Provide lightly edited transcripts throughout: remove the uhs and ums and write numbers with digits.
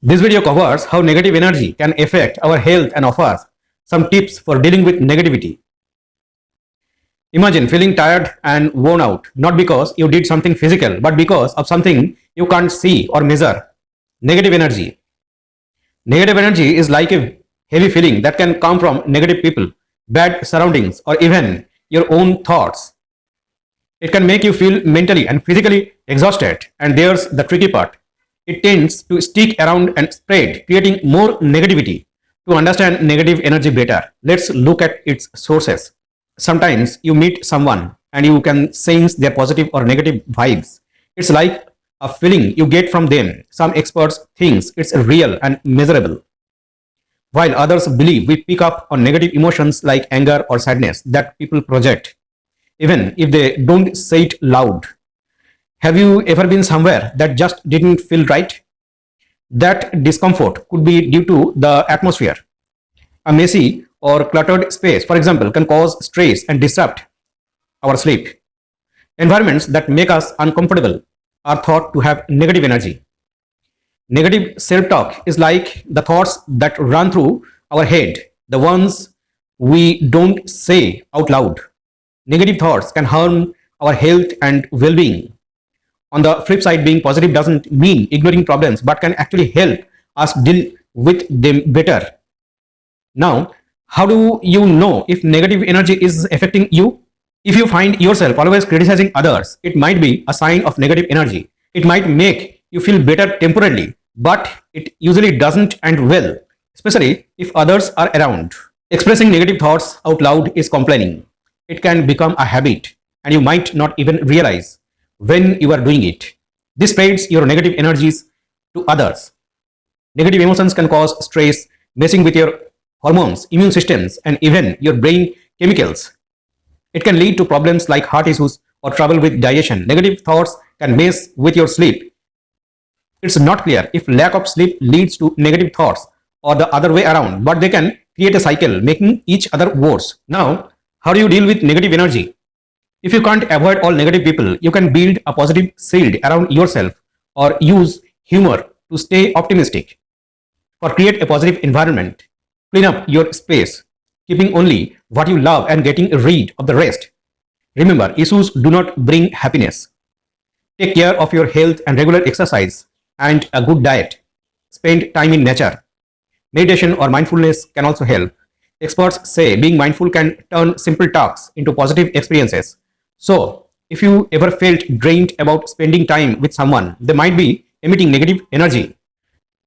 This video covers how negative energy can affect our health and offers some tips for dealing with negativity. Imagine feeling tired and worn out, not because you did something physical, but because of something you can't see or measure. Negative energy. Negative energy is like a heavy feeling that can come from negative people, bad surroundings, or even your own thoughts. It can make you feel mentally and physically exhausted, and there's the tricky part. It tends to stick around and spread, creating more negativity. To understand negative energy better, let's look at its sources. Sometimes you meet someone and you can sense their positive or negative vibes. It's like a feeling you get from them. Some experts think it's real and measurable, while others believe we pick up on negative emotions like anger or sadness that people project, even if they don't say it loud. Have you ever been somewhere that just didn't feel right? That discomfort could be due to the atmosphere. A messy or cluttered space, for example, can cause stress and disrupt our sleep. Environments that make us uncomfortable are thought to have negative energy. Negative self-talk is like the thoughts that run through our head, the ones we don't say out loud. Negative thoughts can harm our health and well-being. On the flip side, being positive doesn't mean ignoring problems, but can actually help us deal with them better. Now, how do you know if negative energy is affecting you? If you find yourself always criticizing others, it might be a sign of negative energy. It might make you feel better temporarily, but it usually doesn't end well, especially if others are around. Expressing negative thoughts out loud is complaining. It can become a habit, and you might not even realize when you are doing it. This spreads your negative energies to others. Negative emotions can cause stress, messing with your hormones, immune systems, and even your brain chemicals. It can lead to problems like heart issues or trouble with digestion. Negative thoughts can mess with your sleep. It's not clear if lack of sleep leads to negative thoughts or the other way around, but they can create a cycle, making each other worse. Now, how do you deal with negative energy? If you can't avoid all negative people, you can build a positive shield around yourself or use humor to stay optimistic or create a positive environment. Clean up your space, keeping only what you love and getting rid of the rest. Remember, issues do not bring happiness. Take care of your health and regular exercise and a good diet. Spend time in nature. Meditation or mindfulness can also help. Experts say being mindful can turn simple tasks into positive experiences. So, if you ever felt drained about spending time with someone, they might be emitting negative energy.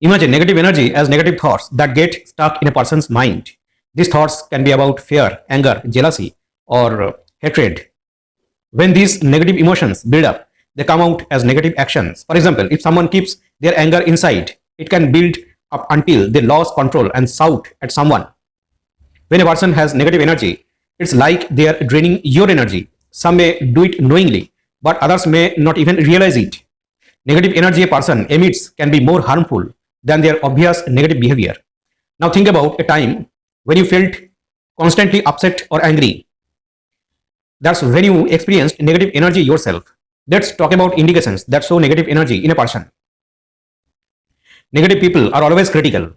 Imagine negative energy as negative thoughts that get stuck in a person's mind. These thoughts can be about fear, anger, jealousy, or hatred. When these negative emotions build up, they come out as negative actions. For example, if someone keeps their anger inside, it can build up until they lose control and shout at someone. When a person has negative energy, it's like they are draining your energy. Some may do it knowingly, but others may not even realize it. Negative energy a person emits can be more harmful than their obvious negative behavior. Now think about a time when you felt constantly upset or angry. That's when you experienced negative energy yourself. Let's talk about indications that show negative energy in a person. Negative people are always critical.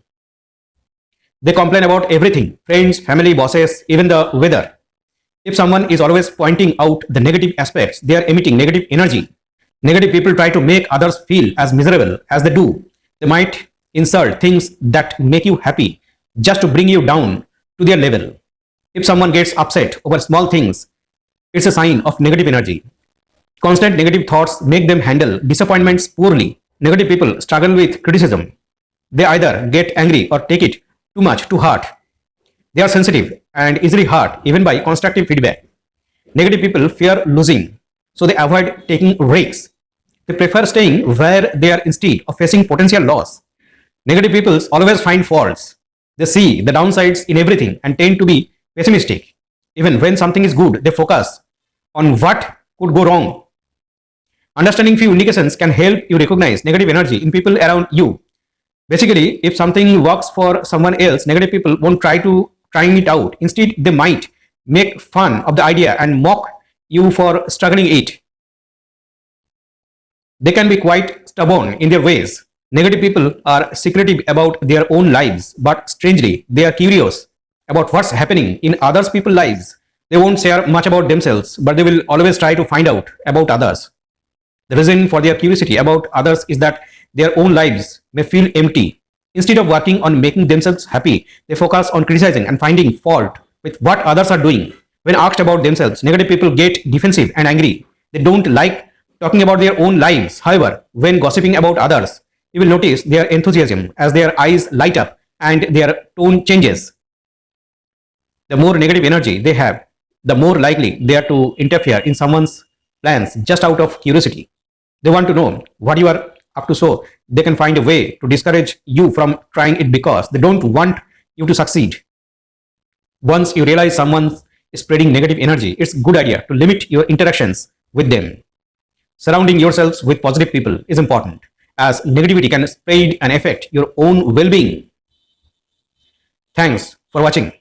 They complain about everything: friends, family, bosses, even the weather. If someone is always pointing out the negative aspects, they are emitting negative energy. Negative people try to make others feel as miserable as they do. They might insult things that make you happy just to bring you down to their level. If someone gets upset over small things, it's a sign of negative energy. Constant negative thoughts make them handle disappointments poorly. Negative people struggle with criticism. They either get angry or take it too much to heart. They are sensitive and easily hurt even by constructive feedback. Negative people fear losing, so they avoid taking risks. They prefer staying where they are instead of facing potential loss. Negative people always find faults. They see the downsides in everything and tend to be pessimistic. Even when something is good, they focus on what could go wrong. Understanding few indications can help you recognize negative energy in people around you. Basically, if something works for someone else, negative people won't trying it out. Instead, they might make fun of the idea and mock you for struggling it. They can be quite stubborn in their ways. Negative people are secretive about their own lives, but strangely, they are curious about what's happening in others people's lives. They won't share much about themselves, but they will always try to find out about others. The reason for their curiosity about others is that their own lives may feel empty. Instead of working on making themselves happy, they focus on criticizing and finding fault with what others are doing. When asked about themselves, negative people get defensive and angry. They don't like talking about their own lives. However, when gossiping about others, you will notice their enthusiasm as their eyes light up and their tone changes. The more negative energy they have, the more likely they are to interfere in someone's plans just out of curiosity. They want to know what you are up to so they can find a way to discourage you from trying it because they don't want you to succeed. Once you realize someone is spreading negative energy, it's a good idea to limit your interactions with them. Surrounding yourselves with positive people is important as negativity can spread and affect your own well being. Thanks for watching.